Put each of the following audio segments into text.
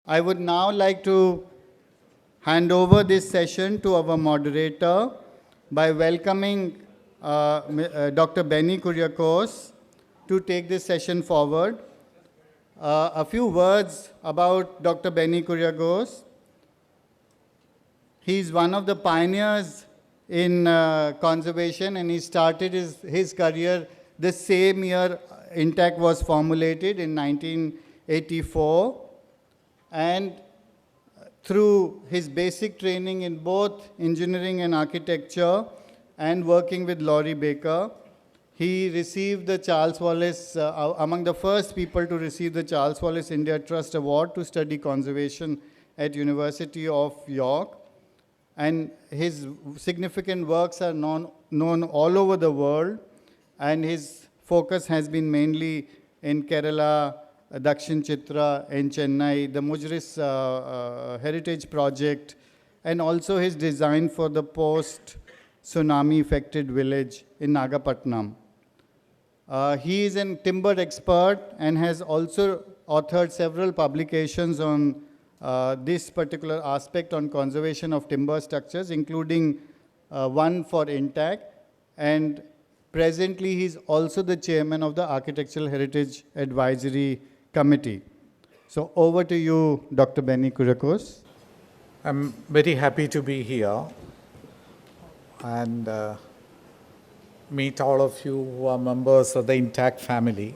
I would now like to hand over this session to our moderator by welcoming Dr. Benny Kuriakose to take this session forward. A few words about Dr. Benny Kuriakose. He's one of the pioneers in conservation, and he started his career the same year INTAC was formulated in 1984. And through his basic training in both engineering and architecture and working with Laurie Baker, he received the Charles Wallace, among the first people to receive the Charles Wallace India Trust Award to study conservation at University of York. And his significant works are known all over the world, and his focus has been mainly in Kerala, Dakshin Chitra in Chennai, the Mujris Heritage Project, and also his design for the post-tsunami affected village in Nagapattinam. He is a timber expert and has also authored several publications on this particular aspect on conservation of timber structures, including one for INTAC, and presently he is also the chairman of the Architectural Heritage Advisory Committee. So over to you, Dr. Benny Kuriakose. I'm very happy to be here and meet all of you who are members of the INTAC family.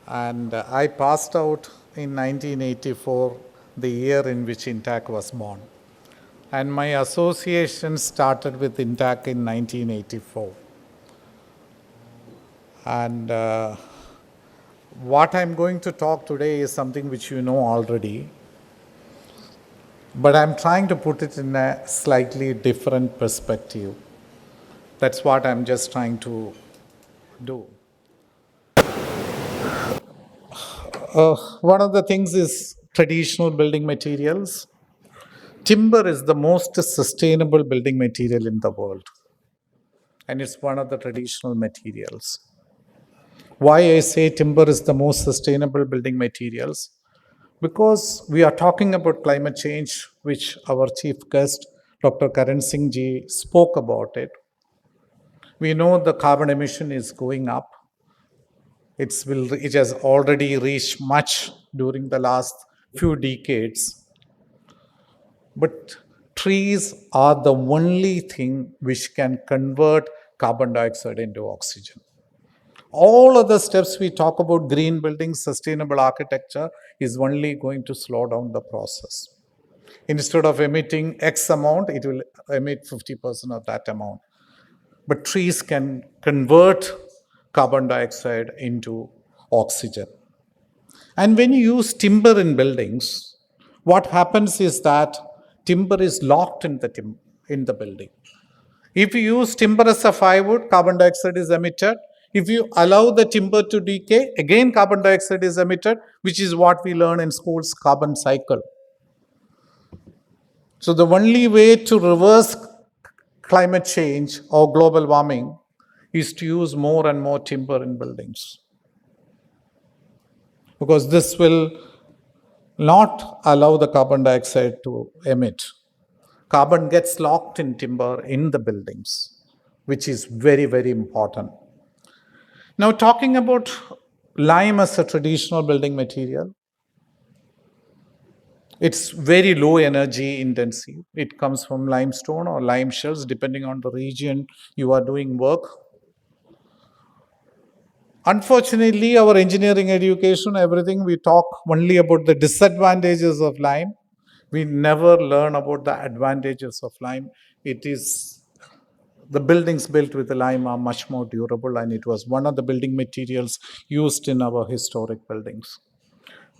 And I passed out in 1984, the year in which INTAC was born. And my association started with INTAC in 1984. And what I'm going to talk today is something which you know already, but I'm trying to put it in a slightly different perspective. That's what I'm just trying to do. One of the things is traditional building materials. Timber is the most sustainable building material in the world, and it's one of the traditional materials. Why I say timber is the most sustainable building materials? Because we are talking about climate change, which our chief guest, Dr. Karan Singh ji, spoke about it. We know the carbon emission is going up. It has already reached much during the last few decades. But trees are the only thing which can convert carbon dioxide into oxygen. All other steps we talk about, green buildings, sustainable architecture, is only going to slow down the process. Instead of emitting X amount, it will emit 50% of that amount. But trees can convert carbon dioxide into oxygen. And when you use timber in buildings, what happens is that timber is locked in the building. If you use timber as a firewood, carbon dioxide is emitted. If you allow the timber to decay, again carbon dioxide is emitted, which is what we learn in school's carbon cycle. So the only way to reverse climate change or global warming is to use more and more timber in buildings. Because this will not allow the carbon dioxide to emit. Carbon gets locked in timber in the buildings, which is very, very important. Now, talking about lime as a traditional building material, it's very low energy intensive. It comes from limestone or lime shells, depending on the region you are doing work. Unfortunately, our engineering education, everything, we talk only about the disadvantages of lime. We never learn about the advantages of lime. The buildings built with the lime are much more durable, and it was one of the building materials used in our historic buildings.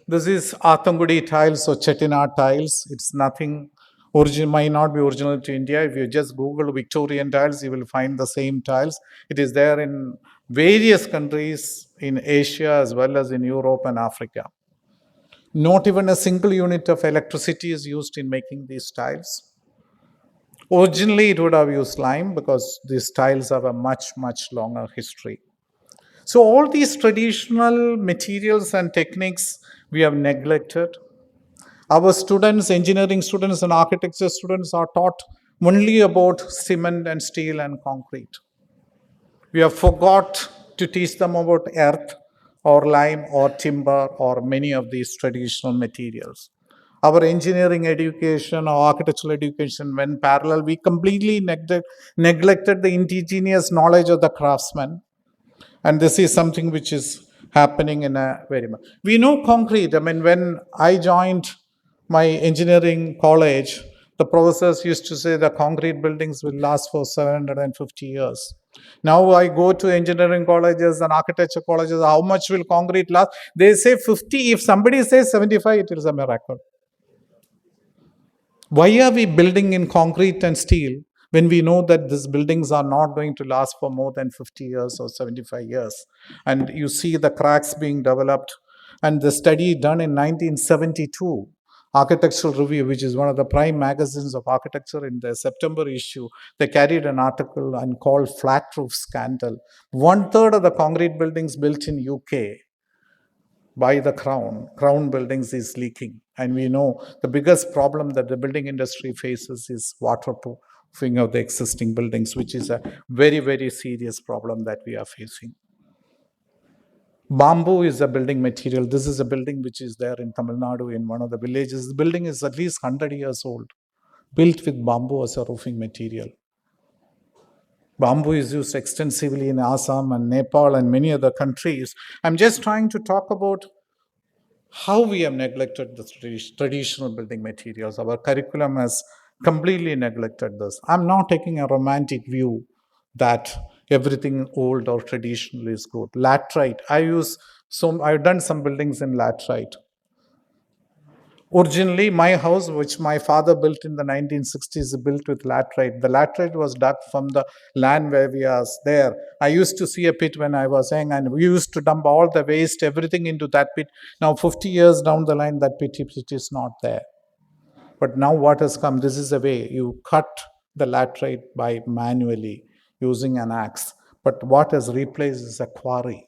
This is Athangudi tiles or Chettinad tiles. It's nothing, might not be original to India. If you just Google Victorian tiles, you will find the same tiles. It is there in various countries in Asia as well as in Europe and Africa. Not even a single unit of electricity is used in making these tiles. Originally, it would have used lime because these tiles have a much, much longer history. So all these traditional materials and techniques we have neglected. Our students, engineering students and architecture students, are taught only about cement and steel and concrete. We have forgot to teach them about earth or lime or timber or many of these traditional materials. Our engineering education or architectural education went parallel. We completely neglected the indigenous knowledge of the craftsman. And this is something which is happening in a very much. We know concrete. I mean, when I joined my engineering college, the professors used to say the concrete buildings will last for 750 years. Now I go to engineering colleges and architecture colleges, how much will concrete last? They say 50. If somebody says 75, it is a miracle. Why are we building in concrete and steel when we know that these buildings are not going to last for more than 50 years or 75 years? And you see the cracks being developed. And the study done in 1972, Architectural Review, which is one of the prime magazines of architecture, in the September issue, they carried an article and called Flat Roof Scandal. One third of the concrete buildings built in UK by the crown buildings is leaking. And we know the biggest problem that the building industry faces is waterproofing of the existing buildings, which is a very, very serious problem that we are facing. Bamboo is a building material. This is a building which is there in Tamil Nadu in one of the villages. The building is at least 100 years old, built with bamboo as a roofing material. Bamboo is used extensively in Assam and Nepal and many other countries. I'm just trying to talk about how we have neglected the traditional building materials. Our curriculum has completely neglected this. I'm not taking a romantic view that everything old or traditional is good. Laterite. I've done some buildings in laterite. Originally, my house, which my father built in the 1960s, is built with laterite. The laterite was dug from the land where we are there. I used to see a pit when I was young, and we used to dump all the waste, everything into that pit. Now, 50 years down the line, that pit is not there. But now what has come? This is a way. You cut the laterite by manually using an axe. But what has replaced is a quarry.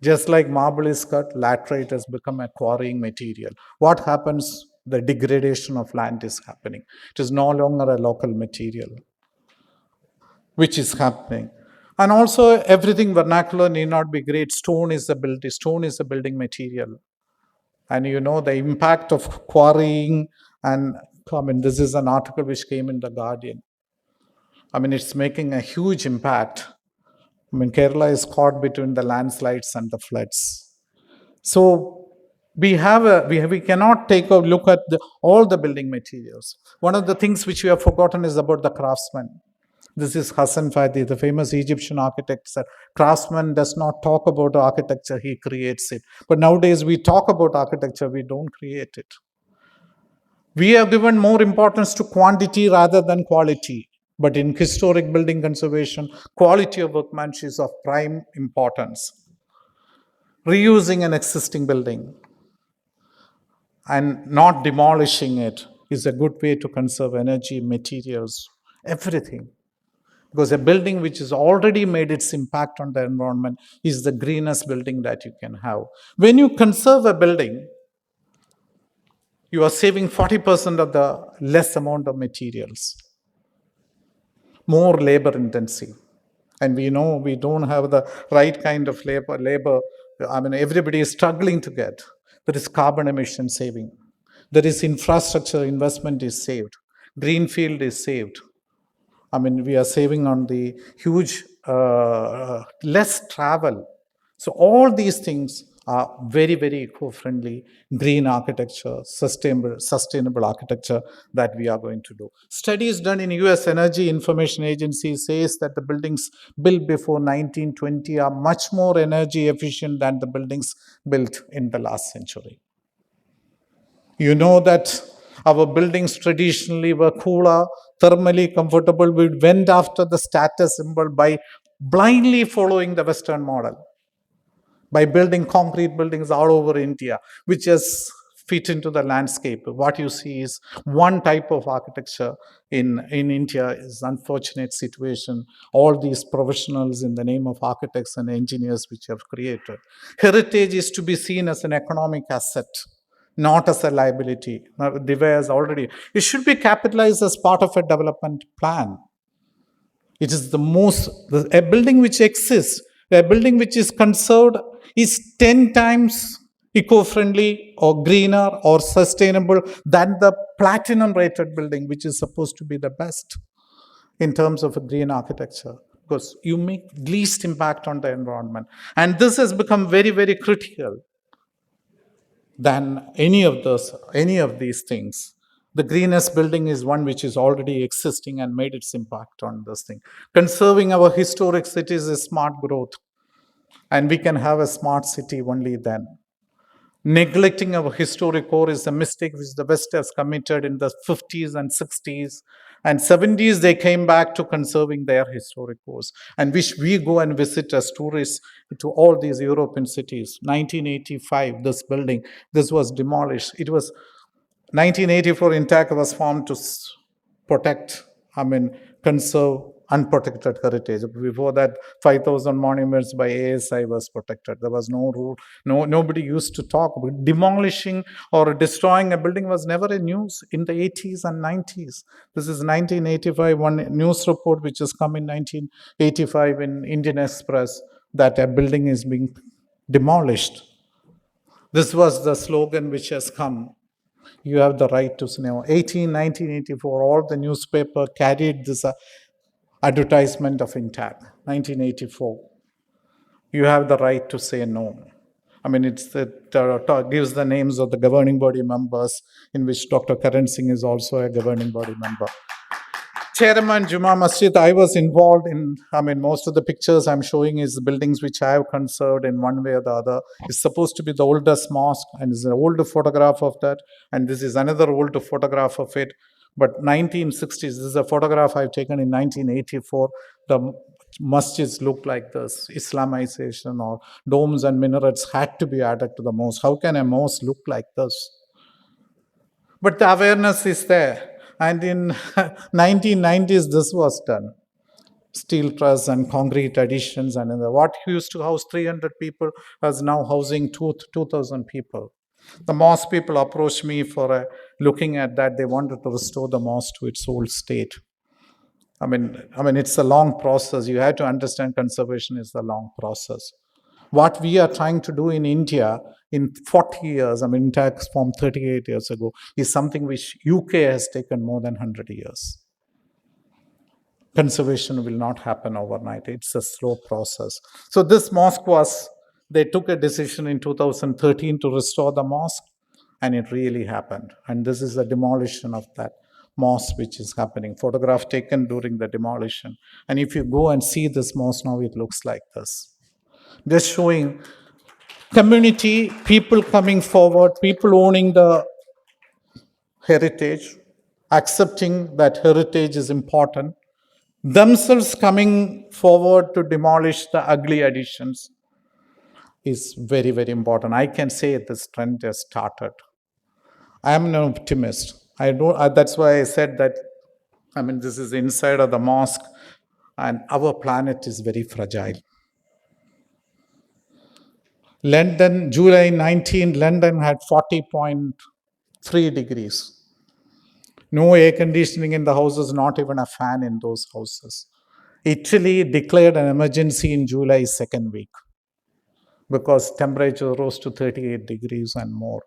Just like marble is cut, laterite has become a quarrying material. What happens? The degradation of land is happening. It is no longer a local material, which is happening. And also, everything vernacular need not be great. Stone is a building material. And you know the impact of quarrying. And I mean, this is an article which came in the Guardian. I mean, it's making a huge impact. I mean, Kerala is caught between the landslides and the floods. So we cannot take a look at all the building materials. One of the things which we have forgotten is about the craftsman. This is Hassan Fadi, the famous Egyptian architect, said, craftsman does not talk about architecture, he creates it. But nowadays we talk about architecture, we don't create it. We have given more importance to quantity rather than quality. But in historic building conservation, quality of workmanship is of prime importance. Reusing an existing building and not demolishing it is a good way to conserve energy, materials, everything. Because a building which has already made its impact on the environment is the greenest building that you can have. When you conserve a building, you are saving 40% of the less amount of materials, more labor intensive. And we know we don't have the right kind of labor. I mean, everybody is struggling to get. There is carbon emission saving. There is infrastructure investment is saved. Greenfield is saved. I mean, we are saving on the huge, less travel. So all these things are very, very eco-friendly, green architecture, sustainable architecture that we are going to do. Studies done in US Energy Information Agency says that the buildings built before 1920 are much more energy efficient than the buildings built in the last century. You know that our buildings traditionally were cooler, thermally comfortable. We went after the status symbol by blindly following the Western model, by building concrete buildings all over India, which has fit into the landscape. What you see is one type of architecture in India is unfortunate situation. All these professionals in the name of architects and engineers which have created. Heritage is to be seen as an economic asset, not as a liability. Now, Divya has already, it should be capitalized as part of a development plan. It is a building which exists, a building which is conserved is 10 times eco-friendly or greener or sustainable than the platinum rated building, which is supposed to be the best in terms of a green architecture, because you make least impact on the environment. And this has become very, very critical than any of these things. The greenest building is one which is already existing and made its impact on this thing. Conserving our historic cities is smart growth, and we can have a smart city only then. Neglecting our historic core is a mistake which the West has committed in the 50s and 60s and 70s. They came back to conserving their historic cores, and which we go and visit as tourists to all these European cities. 1985, this building, this was demolished. It was 1984, INTAC was formed to protect, conserve unprotected heritage. Before that, 5,000 monuments by ASI was protected. There was no rule. Nobody used to talk about demolishing or destroying a building was never a news in the 80s and 90s. This is 1985, one news report which has come in 1985 in Indian Express that a building is being demolished. This was the slogan which has come. You have the right to know. 1984, all the newspaper carried this advertisement of INTAC. 1984, you have the right to say no. It gives the names of the governing body members, in which Dr. Karan Singh is also a governing body member. Chairman Juma Masjid, I was involved in, most of the pictures I'm showing is buildings which I have conserved in one way or the other. It's supposed to be the oldest mosque, and it's an older photograph of that. And this is another older photograph of it. But 1960s, this is a photograph I've taken in 1984. The masjids look like this. Islamization or domes and minarets had to be added to the mosque. How can a mosque look like this? But the awareness is there. And in 1990s, this was done. Steel truss and concrete additions. And what used to house 300 people is now housing 2,000 people. The mosque people approached me for looking at that. They wanted to restore the mosque to its old state. It's a long process. You have to understand conservation is a long process. What we are trying to do in India in 40 years, INTAC formed 38 years ago, is something which UK has taken more than 100 years. Conservation will not happen overnight. It's a slow process. So this mosque they took a decision in 2013 to restore the mosque, and it really happened. And this is the demolition of that mosque which is happening. Photograph taken during the demolition. And if you go and see this mosque now, it looks like this. Just showing community, people coming forward, people owning the heritage, accepting that heritage is important, themselves coming forward to demolish the ugly additions is very, very important. I can say this trend has started. I am an optimist. That's why I said that, this is inside of the mosque, and our planet is very fragile. London, July 19, London had 40.3 degrees. No air conditioning in the houses, not even a fan in those houses. Italy declared an emergency in July second week because temperature rose to 38 degrees and more.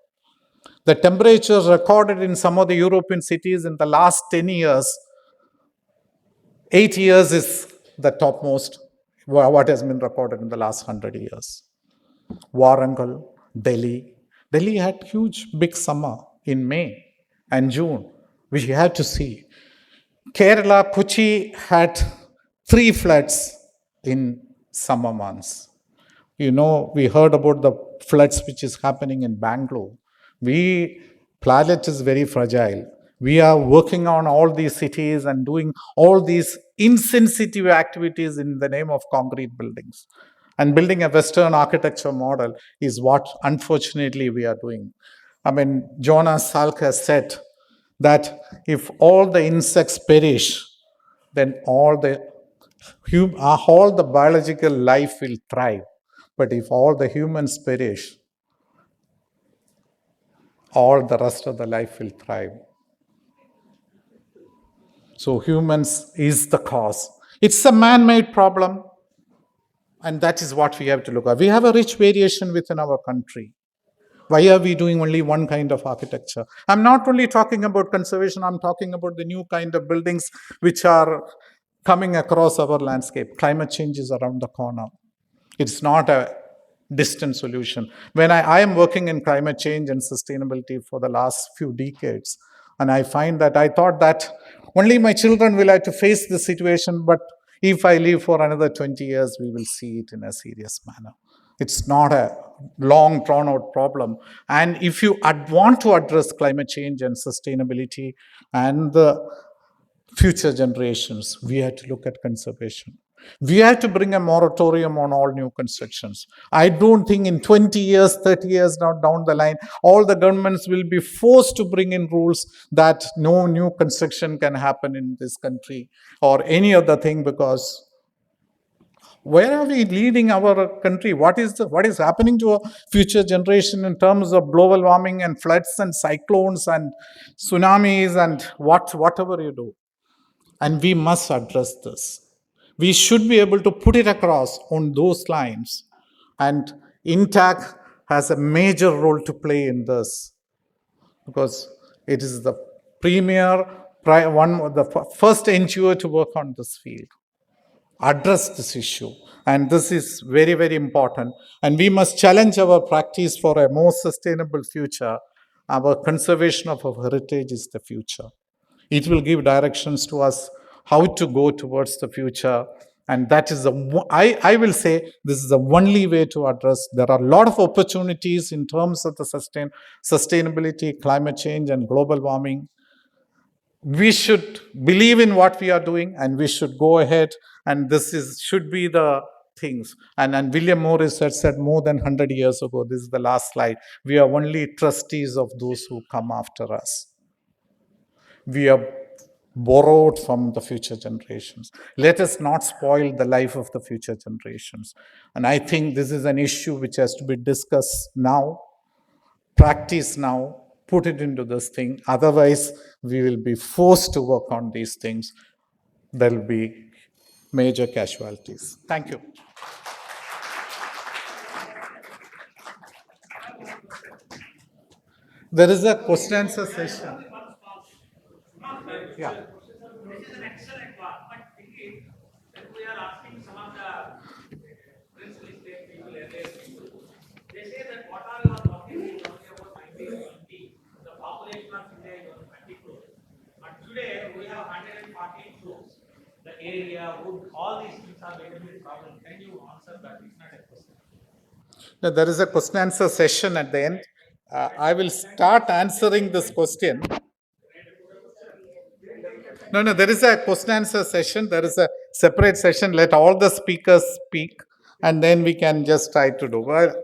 The temperatures recorded in some of the European cities in the last 10 years, 8 years is the topmost, what has been recorded in the last 100 years. Warangal, Delhi. Delhi had huge, big summer in May and June, which you had to see. Kerala, Kochi had 3 floods in summer months. We heard about the floods which is happening in Bangalore. Planet is very fragile. We are working on all these cities and doing all these insensitive activities in the name of concrete buildings. And building a Western architecture model is what, unfortunately, we are doing. I mean, Jonas Salk has said that if all the insects perish, then all the biological life will thrive. But if all the humans perish, all the rest of the life will thrive. So humans is the cause. It's a man-made problem, and that is what we have to look at. We have a rich variation within our country. Why are we doing only one kind of architecture? I'm not only talking about conservation, I'm talking about the new kind of buildings which are coming across our landscape. Climate change is around the corner. It's not a distant solution. When I am working in climate change and sustainability for the last few decades, and I find that I thought that only my children will have to face this situation, but if I live for another 20 years, we will see it in a serious manner. It's not a long drawn out problem. And if you want to address climate change and sustainability and the future generations, we have to look at conservation. We have to bring a moratorium on all new constructions. I don't think in 20 years, 30 years down the line, all the governments will be forced to bring in rules that no new construction can happen in this country or any other thing, because where are we leading our country? What is happening to a future generation in terms of global warming and floods and cyclones and tsunamis and whatever you do? And we must address this. We should be able to put it across on those lines. And INTAC has a major role to play in this, because it is the first NGO to work on this field, address this issue. And this is very, very important. And we must challenge our practice for a more sustainable future. Our conservation of our heritage is the future. It will give directions to us how to go towards the future. And that is I will say this is the only way to address. There are a lot of opportunities in terms of the sustainability, climate change, and global warming. We should believe in what we are doing, and we should go ahead. And should be the things. And William Morris had said more than 100 years ago, this is the last slide, we are only trustees of those who come after us. We are borrowed from the future generations. Let us not spoil the life of the future generations. And I think this is an issue which has to be discussed now, practice now, put it into this thing. Otherwise, we will be forced to work on these things. There will be major casualties. Thank you. There is a question and answer session. Yeah. This is an excellent one, but thinking that we are asking some of the principal state people, earlier people, they say that what all you are talking is only about 1920. The population of India is only 20 crores. But today we have 114 crores. The area, wood, all these things are going to be a problem. Can you answer that? It's not a question. Now, there is a question and answer session at the end. I will start answering this question. No, there is a question and answer session. There is a separate session. Let all the speakers speak, and then we can just try to do. Well,